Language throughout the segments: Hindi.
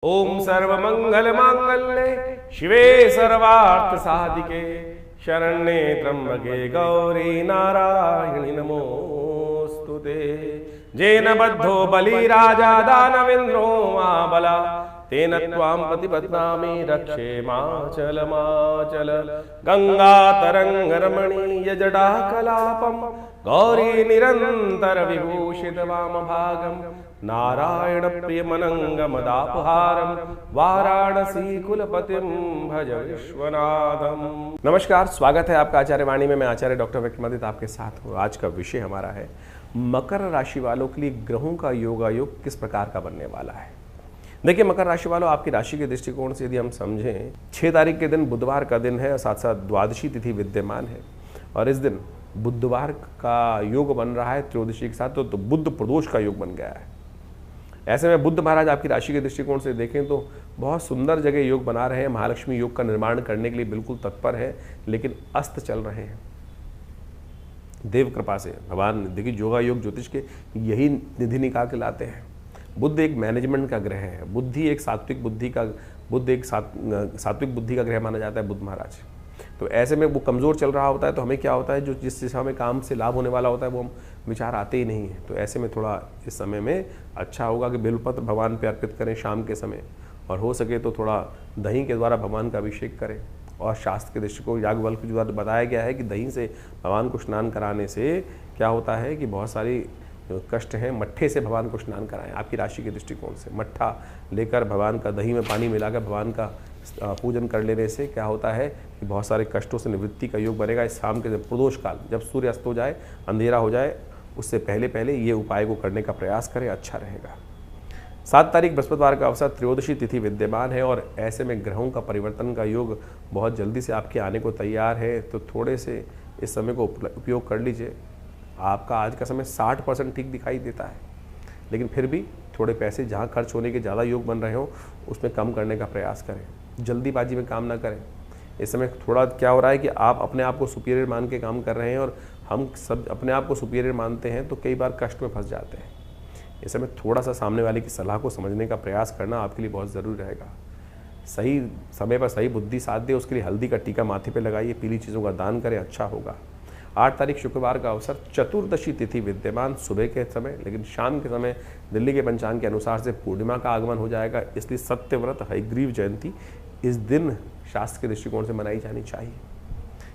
ओम सर्वमंगल मांगल्ये शिवे सर्वार्थ साधिके शरण्ये त्र्यंबके गौरी नारायणि नमोस्तुते। जेन बद्धो बलि राजा दानवेन्द्रो महाबला तेन त्वां प्रतिपद्नामि रक्षे माचल माचल। गंगा तरंग रमणीय जटा कलापम गौरी निरंतर विभूषित वाम भागम नारायण प्रियमनंगमदापहारम वाराणसी कुलपतिम भज विश्वनाथम। नमस्कार, स्वागत है आपका आचार्य वाणी में। मैं आचार्य डॉक्टर विक्रमादित्य आपके साथ हूँ। आज का विषय हमारा है मकर राशि वालों के लिए ग्रहों का योगायोग किस प्रकार का बनने वाला है। देखिए मकर राशि वालों, आपकी राशि के दृष्टिकोण से यदि हम समझें, 6 तारीख के दिन बुधवार का दिन है, साथ साथ द्वादशी तिथि विद्यमान है और इस दिन बुधवार का योग बन रहा है त्रयोदशी के साथ, तो बुध प्रदोष का योग बन गया है। ऐसे में बुध महाराज आपकी राशि के दृष्टिकोण से देखें तो बहुत सुंदर जगह योग बना रहे हैं। महालक्ष्मी योग का निर्माण करने के लिए बिल्कुल तत्पर है, लेकिन अस्त चल रहे हैं। देव कृपा से भगवान, देखिए योगा योग ज्योतिष के यही निधि निकाल के लाते हैं। बुध एक मैनेजमेंट का ग्रह है, बुद्धि एक सात्विक बुद्धि का, बुध एक सात्विक बुद्धि का ग्रह माना जाता है बुध महाराज। तो ऐसे में वो कमज़ोर चल रहा होता है, तो हमें क्या होता है, जो जिस दिशा में काम से लाभ होने वाला होता है वो हम विचार आते ही नहीं है। तो ऐसे में थोड़ा इस समय में अच्छा होगा कि बेलपत्र भगवान पे अर्पित करें शाम के समय, और हो सके तो थोड़ा दही के द्वारा भगवान का अभिषेक करें। और शास्त्र के दृष्टिकोण याज्ञवल्क्य के द्वारा बताया गया है कि दही से भगवान को स्नान कराने से क्या होता है कि बहुत सारी कष्ट हैं, मट्ठे से भगवान को स्नान कराएं। आपकी राशि के दृष्टिकोण से मट्ठा लेकर भगवान का दही में पानी मिलाकर भगवान का पूजन कर लेने से क्या होता है कि बहुत सारे कष्टों से निवृत्ति का योग बनेगा। इस शाम के प्रदोष काल, जब सूर्य अस्त हो जाए, अंधेरा हो जाए, उससे पहले पहले ये उपाय को करने का प्रयास करें, अच्छा रहेगा। 7 तारीख बृहस्पतिवार का अवसर त्रयोदशी तिथि विद्यमान है और ऐसे में ग्रहों का परिवर्तन का योग बहुत जल्दी से आपके आने को तैयार है। तो थोड़े से इस समय को उपयोग कर लीजिए। आपका आज का समय 60% ठीक दिखाई देता है, लेकिन फिर भी थोड़े पैसे जहाँ खर्च होने के ज़्यादा योग बन रहे हो उसमें कम करने का प्रयास करें। जल्दीबाजी में काम ना करें। इस समय थोड़ा क्या हो रहा है कि आप अपने आप को सुपीरियर मान के काम कर रहे हैं और हम सब अपने आप को सुपीरियर मानते हैं तो कई बार कष्ट में फंस जाते हैं। इस समय थोड़ा सा सामने वाले की सलाह को समझने का प्रयास करना आपके लिए बहुत ज़रूरी रहेगा। सही समय पर सही बुद्धि साथ दे, उसके लिए हल्दी का टीका माथे पे लगाइए, पीली चीज़ों का दान करें, अच्छा होगा। 8 तारीख शुक्रवार का अवसर चतुर्दशी तिथि विद्यमान सुबह के समय, लेकिन शाम के समय दिल्ली के पंचांग के अनुसार से पूर्णिमा का आगमन हो जाएगा। इसलिए सत्यव्रत हयग्रीव जयंती इस दिन शास्त्र के दृष्टिकोण से मनाई जानी चाहिए।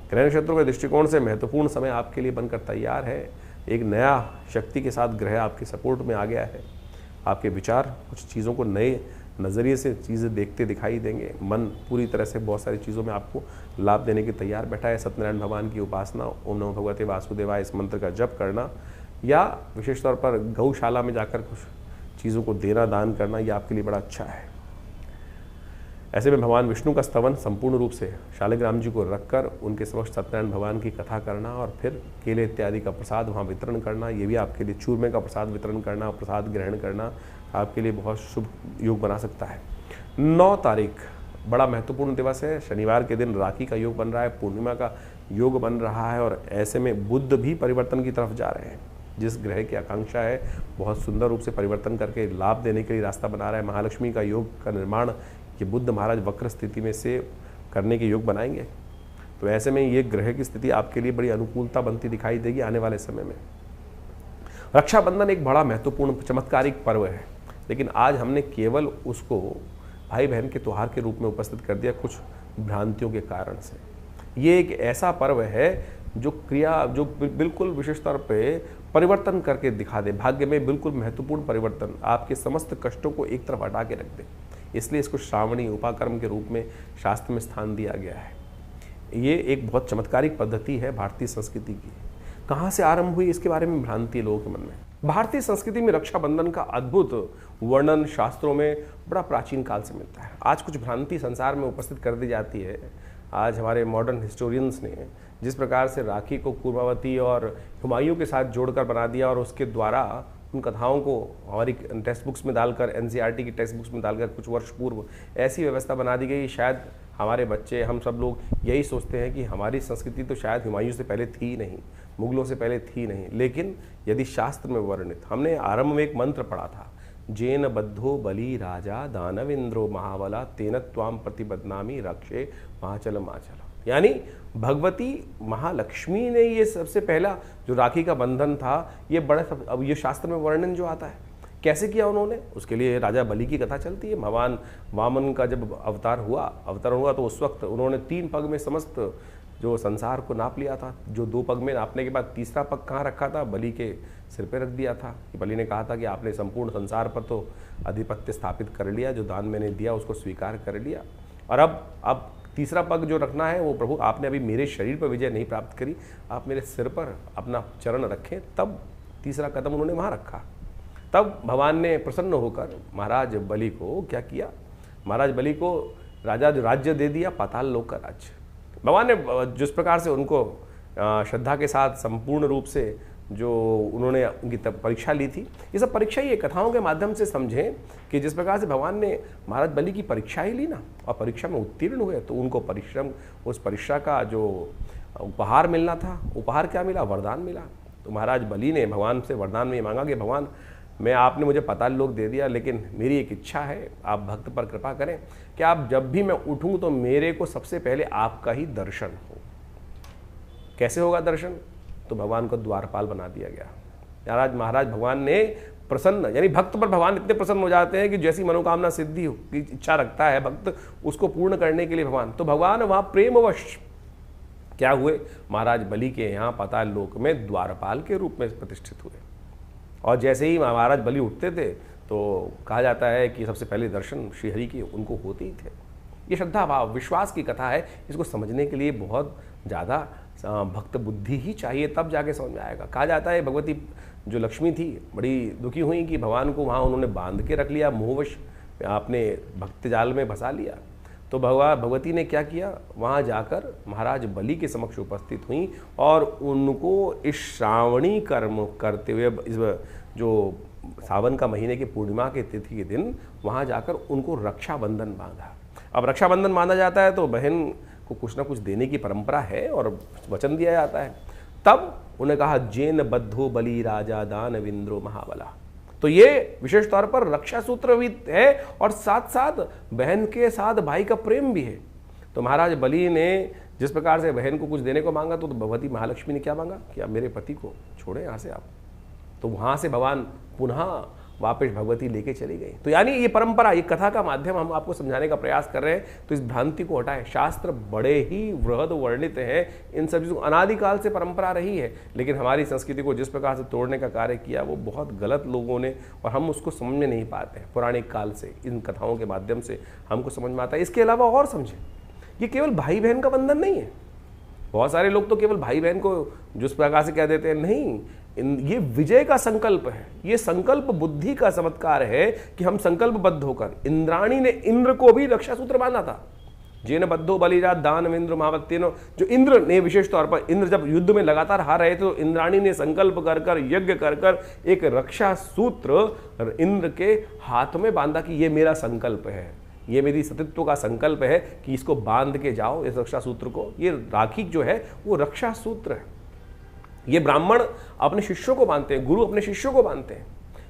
ग्रह नक्षत्रों के दृष्टिकोण से महत्वपूर्ण समय आपके लिए बनकर तैयार है। एक नया शक्ति के साथ ग्रह आपके सपोर्ट में आ गया है। आपके विचार कुछ चीज़ों को नए नज़रिए से चीज़ें देखते दिखाई देंगे। मन पूरी तरह से बहुत सारी चीज़ों में आपको लाभ देने के तैयार बैठा है। सत्यनारायण भगवान की उपासना, ओम नमो भगवते वासुदेवाय, इस मंत्र का जप करना या विशेष तौर पर गौशाला में जाकर कुछ चीज़ों को देना, दान करना, ये आपके लिए बड़ा अच्छा है। ऐसे में भगवान विष्णु का स्तवन संपूर्ण रूप से शालिग्राम जी को रखकर उनके समक्ष सत्यनारायण भगवान की कथा करना और फिर केले इत्यादि का प्रसाद वहाँ वितरण करना, ये भी आपके लिए चूरमे का प्रसाद वितरण करना, प्रसाद ग्रहण करना आपके लिए बहुत शुभ योग बना सकता है। 9 तारीख बड़ा महत्वपूर्ण दिवस है। शनिवार के दिन राखी का योग बन रहा है, पूर्णिमा का योग बन रहा है और ऐसे में बुध भी परिवर्तन की तरफ जा रहे हैं। जिस ग्रह की आकांक्षा है बहुत सुंदर रूप से परिवर्तन करके लाभ देने के लिए रास्ता बना रहा है। महालक्ष्मी का योग का निर्माण ये बुध महाराज वक्र स्थिति में से करने के योग बनाएंगे। तो ऐसे में ये ग्रह की स्थिति आपके लिए बड़ी अनुकूलता बनती दिखाई देगी आने वाले समय में। रक्षाबंधन एक बड़ा महत्वपूर्ण चमत्कारिक पर्व है, लेकिन आज हमने केवल उसको भाई बहन के त्यौहार के रूप में उपस्थित कर दिया कुछ भ्रांतियों के कारण से। ये एक ऐसा पर्व है जो बिल्कुल विशेष तौर पे परिवर्तन करके दिखा दे, भाग्य में बिल्कुल महत्वपूर्ण परिवर्तन, आपके समस्त कष्टों को एक तरफ हटा के रख दे। इसलिए इसको श्रावणी उपाकर्म के रूप में शास्त्र में स्थान दिया गया है। ये एक बहुत चमत्कारिक पद्धति है भारतीय संस्कृति की। कहाँ से आरंभ हुई इसके बारे में भ्रांति है लोगों के मन में। भारतीय संस्कृति में रक्षाबंधन का अद्भुत वर्णन शास्त्रों में बड़ा प्राचीन काल से मिलता है। आज कुछ भ्रांति संसार में उपस्थित कर दी जाती है। आज हमारे मॉडर्न हिस्टोरियंस ने जिस प्रकार से राखी को कुर्मावती और हुमायूं के साथ जोड़कर बना दिया और उसके द्वारा उन कथाओं को हमारी टेक्स्ट बुक्स में डालकर, एनसीईआरटी की टेक्स्ट बुक्स में डालकर कुछ वर्ष पूर्व ऐसी व्यवस्था बना दी गई, शायद हमारे बच्चे, हम सब लोग यही सोचते हैं कि हमारी संस्कृति तो शायद हुमायूं से पहले थी ही नहीं, मुगलों से पहले थी नहीं। लेकिन यदि शास्त्र में वर्णित, हमने आरंभ में एक मंत्र पढ़ा था जेन बद्धो बलि राजा दानवेंद्रो महाबला तेन त्वाम प्रतिबदनामी रक्षे महाचल माचल। यानी भगवती महालक्ष्मी ने ये सबसे पहला जो राखी का बंधन था, ये बड़ा अब ये शास्त्र में वर्णन जो आता है कैसे किया उन्होंने, उसके लिए राजा बलि की कथा चलती है। भगवान वामन का जब अवतरण हुआ तो उस वक्त उन्होंने 3 पग में समस्त जो संसार को नाप लिया था। जो 2 पग में नापने के बाद तीसरा पग कहाँ रखा था, बलि के सिर पे रख दिया था। बलि ने कहा था कि आपने संपूर्ण संसार पर तो आधिपत्य स्थापित कर लिया, जो दान मैंने दिया उसको स्वीकार कर लिया, और अब तीसरा पग जो रखना है वो प्रभु आपने अभी मेरे शरीर पर विजय नहीं प्राप्त करी, आप मेरे सिर पर अपना चरण रखें। तब तीसरा कदम उन्होंने वहाँ रखा। तब भगवान ने प्रसन्न होकर महाराज बलि को क्या किया, महाराज बलि को राज्य दे दिया, पाताल लोक का राज्य। भगवान ने जिस प्रकार से उनको श्रद्धा के साथ संपूर्ण रूप से जो उन्होंने उनकी परीक्षा ली थी, ये सब परीक्षा ही कथाओं के माध्यम से समझें कि जिस प्रकार से भगवान ने महाराज बलि की परीक्षा ही ली ना, और परीक्षा में उत्तीर्ण हुए, तो उनको परिश्रम, उस परीक्षा का जो उपहार मिलना था, उपहार क्या मिला, वरदान मिला। तो महाराज बलि ने भगवान से वरदान में ये मांगा कि भगवान मैं आपने मुझे पाताल लोक दे दिया, लेकिन मेरी एक इच्छा है, आप भक्त पर कृपा करें कि आप जब भी मैं उठूं तो मेरे को सबसे पहले आपका ही दर्शन हो। कैसे होगा दर्शन, तो भगवान को द्वारपाल बना दिया गया। महाराज भगवान ने प्रसन्न, यानी भक्त पर भगवान इतने प्रसन्न हो जाते हैं कि जैसी मनोकामना सिद्धि हो की इच्छा रखता है भक्त, उसको पूर्ण करने के लिए भगवान वहाँ प्रेमवश क्या हुए, महाराज बलि के यहाँ पाताल लोक में द्वारपाल के रूप में प्रतिष्ठित हुए। और जैसे ही महाराज बलि उठते थे तो कहा जाता है कि सबसे पहले दर्शन श्रीहरि के उनको होते ही थे। ये श्रद्धा भाव विश्वास की कथा है, इसको समझने के लिए बहुत ज़्यादा भक्त बुद्धि ही चाहिए, तब जाके समझ में आएगा। कहा जाता है भगवती जो लक्ष्मी थी बड़ी दुखी हुई कि भगवान को वहाँ उन्होंने बांध के रख लिया, मोहवश आपने भक्त जाल में फंसा लिया। तो भगवती ने क्या किया, वहाँ जाकर महाराज बलि के समक्ष उपस्थित हुई और उनको इस श्रावणी कर्म करते हुए, इस जो सावन का महीने की पूर्णिमा के तिथि के दिन वहाँ जाकर उनको रक्षाबंधन बांधा। अब रक्षाबंधन बांधा जाता है तो बहन को कुछ ना कुछ देने की परंपरा है और वचन दिया जाता है। तब उन्हें कहा जेन बद्धो बलि राजा दानवेंद्रो महाबला। तो ये विशेष तौर पर रक्षा सूत्र भी है और साथ साथ बहन के साथ भाई का प्रेम भी है। तो महाराज बलि ने जिस प्रकार से बहन को कुछ देने को मांगा, तो भगवती महालक्ष्मी ने क्या मांगा कि आप मेरे पति को छोड़े यहाँ से आप। तो वहाँ से भगवान पुनः वापस भगवती लेके चली गई। तो यानी ये परंपरा, ये कथा का माध्यम हम आपको समझाने का प्रयास कर रहे हैं, तो इस भ्रांति को हटाएं। शास्त्र बड़े ही वृहद वर्णित हैं, इन सब चीज़ों अनादिकाल से परंपरा रही है, लेकिन हमारी संस्कृति को जिस प्रकार से तोड़ने का कार्य किया वो बहुत गलत लोगों ने, और हम उसको समझ में नहीं पाते हैं। पौराणिक काल से इन कथाओं के माध्यम से हमको समझ में आता है। इसके अलावा और समझें, ये केवल भाई बहन का बंधन नहीं है। बहुत सारे लोग तो केवल भाई बहन को जिस प्रकार से कह देते हैं, नहीं, ये विजय का संकल्प है, ये संकल्प बुद्धि का चमत्कार है कि हम संकल्पबद्ध होकर, इंद्राणी ने इंद्र को भी रक्षा सूत्र बांधा था। जेन बद्धो बलिराज दानवेंद्र महावत्तेनो, जो इंद्र ने विशेष तौर पर, इंद्र जब युद्ध में लगातार हार रहे थे तो इंद्राणी ने संकल्प कर कर, यज्ञ कर कर एक रक्षा सूत्र इंद्र के हाथ में बांधा कि ये मेरा संकल्प है, ये मेरी सतीत्व का संकल्प है कि इसको बांध के जाओ, इस रक्षा सूत्र को। ये राखी जो है वो रक्षा सूत्र है। ये ब्राह्मण अपने शिष्यों को बांधते हैं, गुरु अपने शिष्यों को बांधते हैं।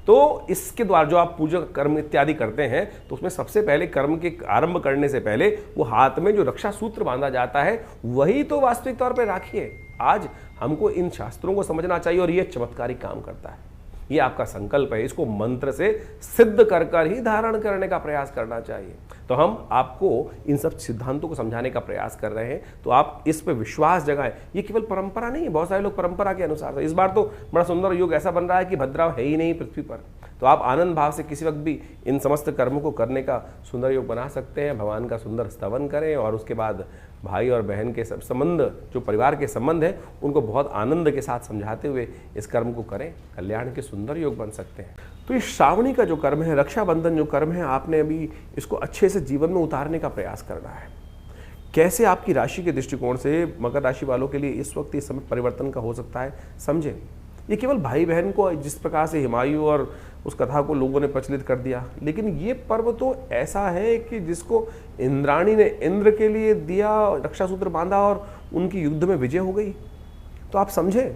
तो इसके द्वारा जो आप पूजा कर्म इत्यादि करते हैं, तो उसमें सबसे पहले कर्म के आरंभ करने से पहले वो हाथ में जो रक्षा सूत्र बांधा जाता है, वही तो वास्तविक तौर पर राखी है। आज हमको इन शास्त्रों को समझना चाहिए और ये चमत्कारी काम करता है। ये आपका संकल्प है, इसको मंत्र से सिद्ध कर कर ही धारण करने का प्रयास करना चाहिए। तो हम आपको इन सब सिद्धांतों को समझाने का प्रयास कर रहे हैं, तो आप इस पर विश्वास जगाएं। ये केवल परंपरा नहीं है, बहुत सारे लोग परंपरा के अनुसार, इस बार तो बड़ा सुंदर योग ऐसा बन रहा है कि भद्राव है ही नहीं पृथ्वी पर, तो आप आनंद भाव से किसी वक्त भी इन समस्त कर्मों को करने का सुंदर योग बना सकते हैं। भगवान का सुंदर स्तवन करें और उसके बाद भाई और बहन के सब संबंध, जो परिवार के संबंध है, उनको बहुत आनंद के साथ समझाते हुए इस कर्म को करें। कल्याण के सुंदर योग बन सकते हैं। तो इस श्रावणी का जो कर्म है, रक्षाबंधन जो कर्म है, आपने अभी इसको अच्छे से जीवन में उतारने का प्रयास करना है। कैसे आपकी राशि के दृष्टिकोण से मकर राशि वालों के लिए इस वक्त इस समय परिवर्तन का हो सकता है, समझें। ये केवल भाई बहन को, जिस प्रकार से हिमायू और उस कथा को लोगों ने प्रचलित कर दिया, लेकिन ये पर्व तो ऐसा है कि जिसको इंद्राणी ने इंद्र के लिए दिया, रक्षा सूत्र बांधा और उनकी युद्ध में विजय हो गई। तो आप समझें,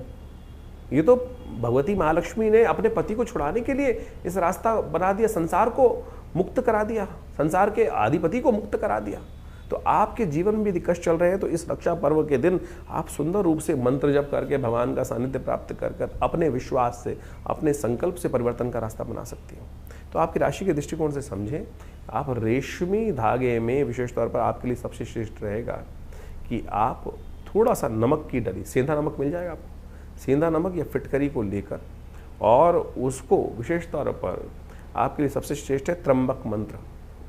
ये तो भगवती महालक्ष्मी ने अपने पति को छुड़ाने के लिए इस रास्ता बना दिया, संसार को मुक्त करा दिया, संसार के आधिपति को मुक्त करा दिया। तो आपके जीवन में यदि कष्ट चल रहे हैं तो इस रक्षा पर्व के दिन आप सुंदर रूप से मंत्र जप करके भगवान का सानिध्य प्राप्त कर अपने विश्वास से, अपने संकल्प से परिवर्तन का रास्ता बना सकती हो। तो आपकी राशि के दृष्टिकोण से समझें, आप रेशमी धागे में विशेष तौर पर आपके लिए सबसे श्रेष्ठ रहेगा कि आप थोड़ा सा नमक की डली, सेंधा नमक मिल जाएगा आपको, सेंधा नमक या फिटकरी को लेकर और उसको विशेष तौर पर आपके लिए सबसे श्रेष्ठ है त्र्यंबक मंत्र,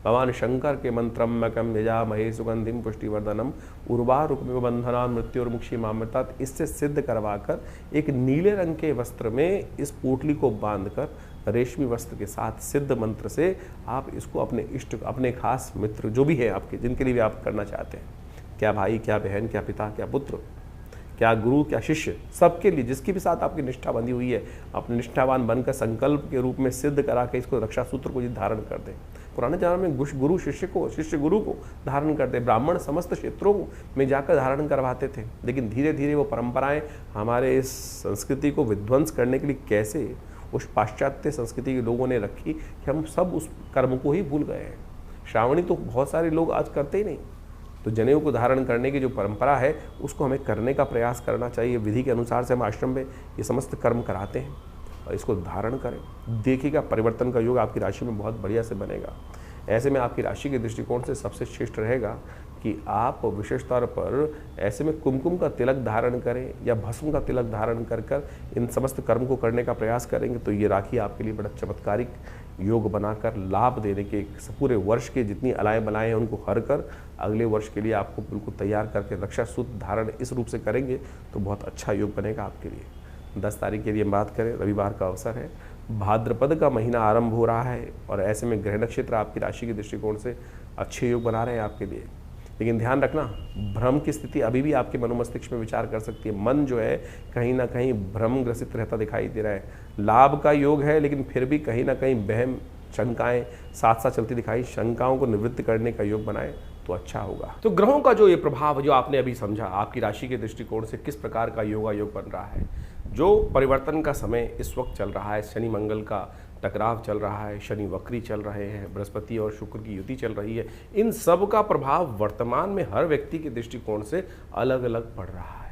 भगवान शंकर के मंत्र त्र्यंबकम यजामहे सुगंधिम पुष्टिवर्धनम उर्वारुकमिव बंधनान् मृत्युर्मुक्षीमामृतात्, इससे सिद्ध करवाकर एक नीले रंग के वस्त्र में इस पोटली को बांधकर रेशमी वस्त्र के साथ सिद्ध मंत्र से आप इसको अपने इष्ट, अपने खास मित्र जो भी है आपके, जिनके लिए भी आप करना चाहते हैं, क्या भाई, क्या बहन, क्या पिता, क्या पुत्र, क्या गुरु, क्या शिष्य, सबके लिए जिसके भी साथ आपकी निष्ठा बंधी हुई है, अपने निष्ठावान बनकर संकल्प के रूप में सिद्ध करा के इसको रक्षा सूत्र को धारण कर दें। पुराने जमाने में गुरु शिष्य को, शिष्य गुरु को धारण करते, ब्राह्मण समस्त क्षेत्रों में जाकर धारण करवाते थे। लेकिन धीरे धीरे वो परंपराएं हमारे इस संस्कृति को विध्वंस करने के लिए कैसे उस पाश्चात्य संस्कृति के लोगों ने रखी कि हम सब उस कर्म को ही भूल गए हैं। श्रावणी तो बहुत सारे लोग आज करते ही नहीं। तो जनेऊ को धारण करने की जो परंपरा है उसको हमें करने का प्रयास करना चाहिए। विधि के अनुसार से हम आश्रम में ये समस्त कर्म कराते हैं और इसको धारण करें, देखिएगा परिवर्तन का योग आपकी राशि में बहुत बढ़िया से बनेगा। ऐसे में आपकी राशि के दृष्टिकोण से सबसे श्रेष्ठ रहेगा कि आप विशेष तौर पर ऐसे में कुमकुम का तिलक धारण करें या भस्म का तिलक धारण कर इन समस्त कर्म को करने का प्रयास करेंगे तो ये राखी आपके लिए बड़ा चमत्कारिक योग बनाकर लाभ देने के पूरे वर्ष के जितनी अलाएँ बलाएँ हैं उनको हर कर अगले वर्ष के लिए आपको बिल्कुल तैयार करके रक्षा सूत्र धारण इस रूप से करेंगे तो बहुत अच्छा योग बनेगा आपके लिए। 10 तारीख के लिए हम बात करें, रविवार का अवसर है, भाद्रपद का महीना आरंभ हो रहा है और ऐसे में ग्रह नक्षत्र आपकी राशि के दृष्टिकोण से अच्छे योग बना रहे हैं आपके लिए। लेकिन ध्यान रखना, भ्रम की स्थिति अभी भी आपके मनोमस्तिष्क में विचार कर सकती है। मन जो है कहीं ना कहीं भ्रम ग्रसित रहता दिखाई दे रहा है। लाभ का योग है लेकिन फिर भी कहीं ना कहीं वहम, शंकाएं साथ साथ चलती दिखाई। शंकाओं को निवृत्त करने का योग बनाए तो अच्छा होगा। तो ग्रहों का जो ये प्रभाव जो आपने अभी समझा, आपकी राशि के दृष्टिकोण से किस प्रकार का योगा योग बन रहा है, जो परिवर्तन का समय इस वक्त चल रहा है, शनि मंगल का टकराव चल रहा है, शनि वक्री चल रहे हैं, बृहस्पति और शुक्र की युति चल रही है, इन सब का प्रभाव वर्तमान में हर व्यक्ति के दृष्टिकोण से अलग अलग पड़ रहा है।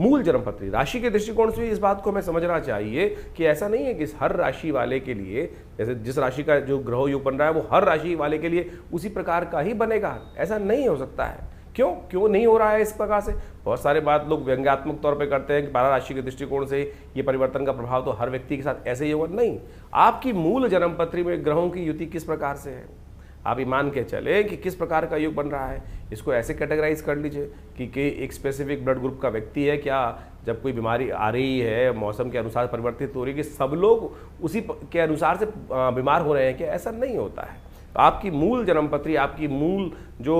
मूल जन्मपत्री राशि के दृष्टिकोण से इस बात को हमें समझना चाहिए कि ऐसा नहीं है कि हर राशि वाले के लिए, जैसे जिस राशि का जो ग्रह योग बन रहा है वो हर राशि वाले के लिए उसी प्रकार का ही बनेगा, ऐसा नहीं हो सकता है। क्यों नहीं हो रहा है इस प्रकार से? बहुत सारे बात लोग व्यंग्यात्मक तौर पे करते हैं कि 12 राशि के दृष्टिकोण से ये परिवर्तन का प्रभाव तो हर व्यक्ति के साथ ऐसे ही होगा। नहीं, आपकी मूल जन्मपत्री में ग्रहों की युति किस प्रकार से है, आप ये मान के चले कि किस प्रकार का योग बन रहा है। इसको ऐसे कैटेगराइज कर लीजिए कि एक स्पेसिफिक ब्लड ग्रुप का व्यक्ति है क्या, जब कोई बीमारी आ रही है मौसम के अनुसार परिवर्तित हो रही है कि सब लोग उसी के अनुसार से बीमार हो रहे हैं क्या? ऐसा नहीं होता है। आपकी मूल जन्मपत्री, आपकी मूल जो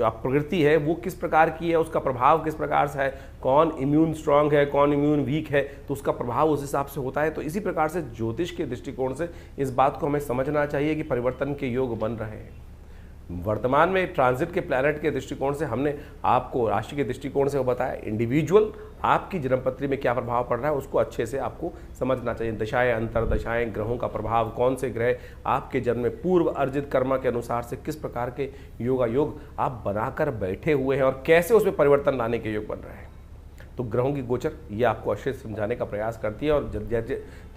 आप प्रकृति है वो किस प्रकार की है, उसका प्रभाव किस प्रकार से है, कौन इम्यून स्ट्रांग है, कौन इम्यून वीक है, तो उसका प्रभाव उस हिसाब से होता है। तो इसी प्रकार से ज्योतिष के दृष्टिकोण से इस बात को हमें समझना चाहिए कि परिवर्तन के योग बन रहे हैं। वर्तमान में ट्रांजिट के प्लैनेट के दृष्टिकोण से हमने आपको राशि के दृष्टिकोण से वो बताया। इंडिविजुअल आपकी जन्मपत्री में क्या प्रभाव पड़ रहा है उसको अच्छे से आपको समझना चाहिए। दशाएं, अंतरदशाएं, ग्रहों का प्रभाव, कौन से ग्रह आपके जन्म में पूर्व अर्जित कर्म के अनुसार से किस प्रकार के योग आप बनाकर बैठे हुए हैं और कैसे उसमें परिवर्तन लाने के योग बन रहे हैं। तो ग्रहों की गोचर ये आपको अच्छे से समझाने का प्रयास करती है और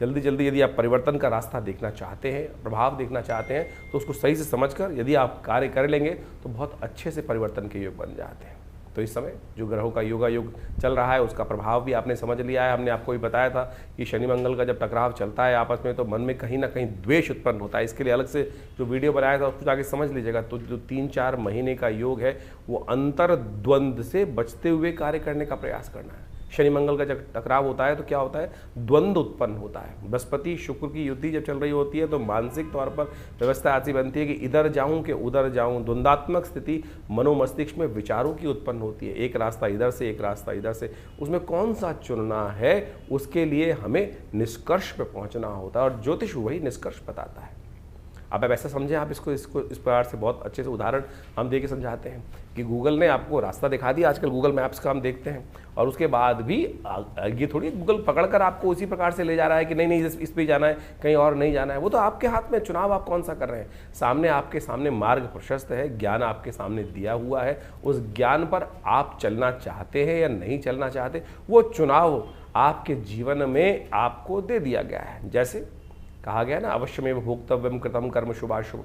जल्दी जल्दी यदि आप परिवर्तन का रास्ता देखना चाहते हैं, प्रभाव देखना चाहते हैं, तो उसको सही से समझकर यदि आप कार्य कर लेंगे तो बहुत अच्छे से परिवर्तन के योग बन जाते हैं। तो इस समय जो ग्रहों का योग चल रहा है उसका प्रभाव भी आपने समझ लिया है। हमने आपको भी बताया था कि शनि मंगल का जब टकराव चलता है आपस में तो मन में कहीं ना कहीं द्वेष उत्पन्न होता है। इसके लिए अलग से जो वीडियो बनाया था उसको जाके समझ लीजिएगा। तो जो 3-4 महीने का योग है वो अंतर द्वंद्व से बचते हुए कार्य करने का प्रयास करना है। शनि मंगल का जब टकराव होता है तो क्या होता है, द्वंद्व उत्पन्न होता है। बृहस्पति शुक्र की युति जब चल रही होती है तो मानसिक तौर पर व्यवस्था ऐसी बनती है कि इधर जाऊं कि उधर जाऊं, द्वंद्वात्मक स्थिति मनोमस्तिष्क में विचारों की उत्पन्न होती है। एक रास्ता इधर से, एक रास्ता इधर से, उसमें कौन सा चुनना है उसके लिए हमें निष्कर्ष पे पहुंचना होता है और ज्योतिष वही निष्कर्ष बताता है। आप ऐसा समझें, आप इसको इसको इस प्रकार से बहुत अच्छे से उदाहरण हम दे के समझाते हैं कि गूगल ने आपको रास्ता दिखा दिया। आजकल गूगल मैप्स का हम देखते हैं, और उसके बाद भी ये थोड़ी गूगल पकड़कर आपको उसी प्रकार से ले जा रहा है कि नहीं नहीं इस पे जाना है, कहीं और नहीं जाना है। वो तो आपके हाथ में, चुनाव आप कौन सा कर रहे हैं। सामने आपके सामने मार्ग प्रशस्त है, ज्ञान आपके सामने दिया हुआ है, उस ज्ञान पर आप चलना चाहते हैं या नहीं चलना चाहते, वो चुनाव आपके जीवन में आपको दे दिया गया है। जैसे कहा गया ना, अवश्यमेव भोक्तव्यम कृतम कर्म शुभाशुभ।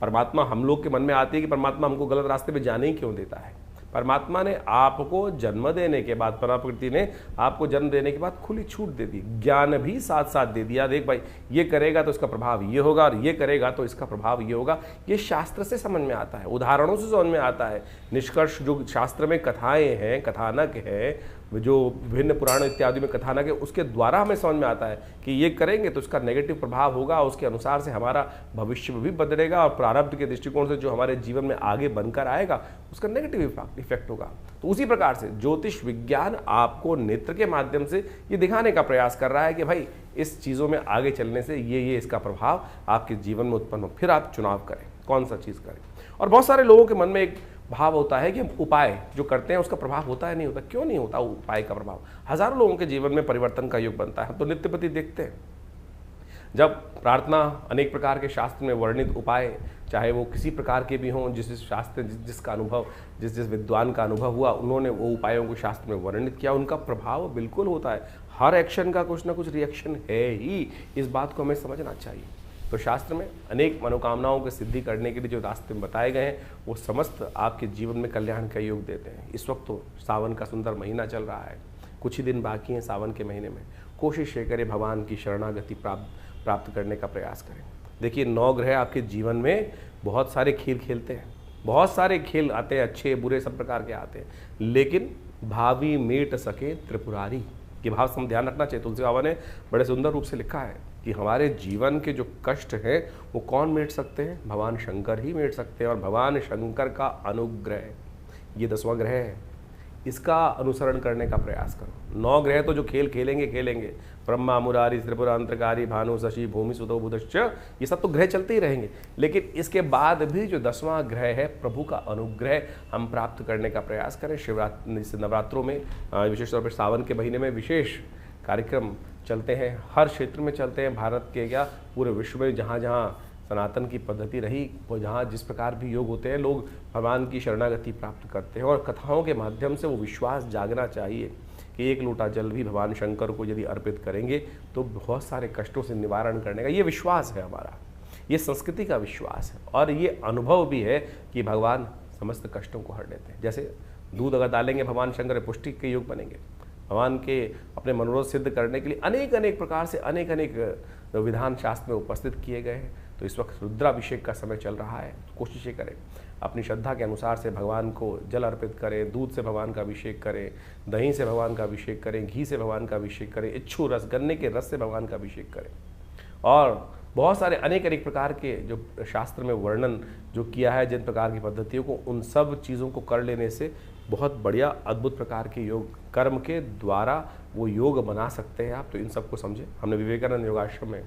परमात्मा हम लोग के मन में आती है कि परमात्मा हमको गलत रास्ते पे जाने ही क्यों देता है। परमात्मा ने आपको जन्म देने के बाद, प्रकृति ने आपको जन्म देने के बाद खुली छूट दे दी, ज्ञान भी साथ साथ दे दिया। देख भाई, ये करेगा तो इसका प्रभाव ये होगा, और ये करेगा तो इसका प्रभाव ये होगा। ये शास्त्र से समझ में आता है, उदाहरणों से समझ में आता है। निष्कर्ष जो शास्त्र में कथाएं हैं, कथानक है, जो विभिन्न पुराण इत्यादि में कथानक है, उसके द्वारा हमें समझ में आता है कि ये करेंगे तो इसका नेगेटिव प्रभाव होगा, उसके अनुसार से हमारा भविष्य भी बदलेगा, और प्रारब्ध के दृष्टिकोण से जो हमारे जीवन में आगे बनकर आएगा उसका नेगेटिव इफेक्ट होगा। तो उसी प्रकार से ज्योतिष विज्ञान आपको नेत्र के माध्यम से ये दिखाने का प्रयास कर रहा है कि भाई इस चीज़ों में आगे चलने से ये इसका प्रभाव आपके जीवन में उत्पन्न हो, फिर आप चुनाव करें कौन सा चीज़ करें। और बहुत सारे लोगों के मन में एक भाव होता है कि हम उपाय जो करते हैं उसका प्रभाव होता है, नहीं होता। क्यों नहीं होता उपाय का प्रभाव? हजारों लोगों के जीवन में परिवर्तन का योग बनता है। हम तो नित्य प्रति देखते हैं, जब प्रार्थना, अनेक प्रकार के शास्त्र में वर्णित उपाय, चाहे वो किसी प्रकार के भी हों, जिस शास्त्र जिसका अनुभव, जिस विद्वान का अनुभव हुआ, उन्होंने वो उपायों को शास्त्र में वर्णित किया, उनका प्रभाव बिल्कुल होता है। हर एक्शन का कुछ ना कुछ रिएक्शन है ही, इस बात को हमें समझना चाहिए। तो शास्त्र में अनेक मनोकामनाओं की सिद्धि करने के लिए जो रास्ते बताए गए हैं, वो समस्त आपके जीवन में कल्याण का योग देते हैं। इस वक्त तो सावन का सुंदर महीना चल रहा है, कुछ ही दिन बाकी हैं सावन के महीने में। कोशिश ये करें भगवान की शरणागति प्राप्त करने का प्रयास करें। देखिए, 9 ग्रह आपके जीवन में बहुत सारे खेल खेलते हैं, बहुत सारे खेल आते हैं, अच्छे बुरे सब प्रकार के आते हैं, लेकिन भावी मेट सके त्रिपुरारी, ये भाव से हम ध्यान रखना चाहिए। तुलसी बाबा ने बड़े सुंदर रूप से लिखा है कि हमारे जीवन के जो कष्ट हैं वो कौन मेट सकते हैं? भगवान शंकर ही मेट सकते हैं। और भगवान शंकर का अनुग्रह, ये 10वां ग्रह है, इसका अनुसरण करने का प्रयास करो। 9 ग्रह तो जो खेल खेलेंगे, ब्रह्मा मुरारी त्रिपुरा अंतरकारी भानु शशि भूमि सुतो बुधश्च, ये सब तो ग्रह चलते ही रहेंगे, लेकिन इसके बाद भी जो 10वां ग्रह है, प्रभु का अनुग्रह हम प्राप्त करने का प्रयास करें। शिवरात्रि, नवरात्रों में, विशेष तौर पर सावन के महीने में विशेष कार्यक्रम चलते हैं, हर क्षेत्र में चलते हैं, भारत के क्या पूरे विश्व में जहाँ जहाँ सनातन की पद्धति रही, वो जहाँ जिस प्रकार भी योग होते हैं, लोग भगवान की शरणागति प्राप्त करते हैं। और कथाओं के माध्यम से वो विश्वास जागना चाहिए कि एक लोटा जल भी भगवान शंकर को यदि अर्पित करेंगे तो बहुत सारे कष्टों से निवारण करने का ये विश्वास है हमारा, ये संस्कृति का विश्वास है। और ये अनुभव भी है कि भगवान समस्त कष्टों को हर लेते हैं। जैसे दूध अगर डालेंगे भगवान शंकर पुष्टि के योग बनेंगे। भगवान के अपने मनोरथ सिद्ध करने के लिए अनेक प्रकार से अनेक विधान शास्त्र में उपस्थित किए गए हैं। तो इस वक्त रुद्राभिषेक का समय चल रहा है, तो कोशिशें करें अपनी श्रद्धा के अनुसार से भगवान को जल अर्पित करें, दूध से भगवान का अभिषेक करें, दही से भगवान का अभिषेक करें, घी से भगवान का अभिषेक करें, इच्छू रस, गन्ने के रस से भगवान का अभिषेक करें। और बहुत सारे अनेक प्रकार के जो शास्त्र में वर्णन जो किया है, जिन प्रकार की पद्धतियों को, उन सब चीज़ों को कर लेने से बहुत बढ़िया अद्भुत प्रकार के योग कर्म के द्वारा वो योग बना सकते हैं आप। तो इन सबको समझें। हमने विवेकानंद योगाश्रम में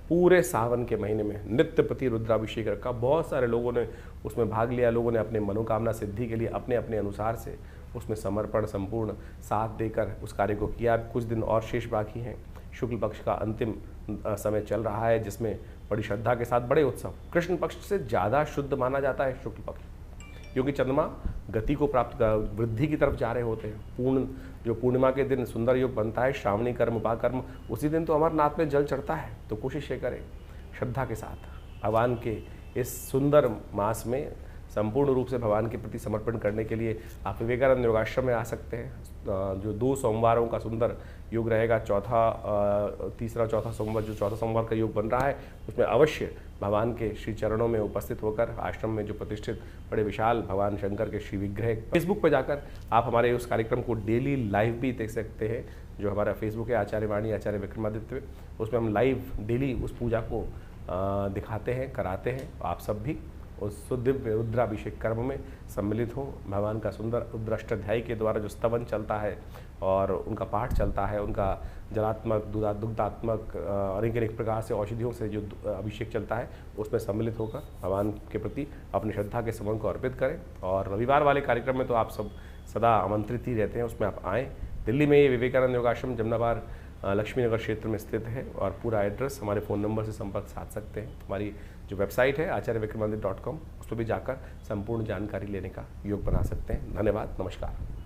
पूरे सावन के महीने में नित्य प्रति रुद्राभिषेक रखा, बहुत सारे लोगों ने उसमें भाग लिया, लोगों ने अपने मनोकामना सिद्धि के लिए अपने अपने अनुसार से उसमें समर्पण संपूर्ण साथ देकर उस कार्य को किया। कुछ दिन और शेष बाकी हैं, शुक्ल पक्ष का अंतिम समय चल रहा है, जिसमें बड़ी श्रद्धा के साथ बड़े उत्सव। कृष्ण पक्ष से ज़्यादा शुद्ध माना जाता है शुक्ल पक्ष, क्योंकि चंद्रमा गति को प्राप्त वृद्धि की तरफ जा रहे होते हैं। जो पूर्णिमा के दिन सुंदर योग बनता है, श्रावणी कर्म उपाकर्म, उसी दिन तो अमरनाथ में जल चढ़ता है। तो कोशिश ये करें श्रद्धा के साथ भगवान के इस सुंदर मास में संपूर्ण रूप से भगवान के प्रति समर्पण करने के लिए आप विवेकानंद योगाश्रम में आ सकते हैं। जो 2 सोमवारों का सुंदर योग रहेगा, तीसरा चौथा सोमवार, जो चौथा सोमवार का योग बन रहा है, उसमें अवश्य भगवान के श्री चरणों में उपस्थित होकर आश्रम में जो प्रतिष्ठित बड़े विशाल भगवान शंकर के श्री विग्रह, फेसबुक पर जाकर आप हमारे उस कार्यक्रम को डेली लाइव भी देख सकते हैं। जो हमारा फेसबुक है आचार्य वाणी आचार्य विक्रमादित्य, उसमें हम लाइव डेली उस पूजा को दिखाते हैं, कराते हैं। आप सब भी उस दिव्य रुद्राभिषेक कर्म में सम्मिलित हों। भगवान का सुंदर रुद्राष्टाध्यायी के द्वारा जो स्तवन चलता है और उनका पाठ चलता है, उनका जलात्मक, दुग्धात्मक अनेक प्रकार से औषधियों से जो अभिषेक चलता है, उसमें सम्मिलित होकर भगवान के प्रति अपनी श्रद्धा के समन को अर्पित करें। और रविवार वाले कार्यक्रम में तो आप सब सदा आमंत्रित ही रहते हैं, उसमें आप आएँ। दिल्ली में ये विवेकानंद योगाश्रम जमनाबाद लक्ष्मी नगर क्षेत्र में स्थित है और पूरा एड्रेस हमारे फ़ोन नंबर से संपर्क साध सकते हैं। हमारी जो वेबसाइट है acharyavickramaditya.com, उस पर भी जाकर संपूर्ण जानकारी लेने का योग बना सकते हैं। धन्यवाद, नमस्कार।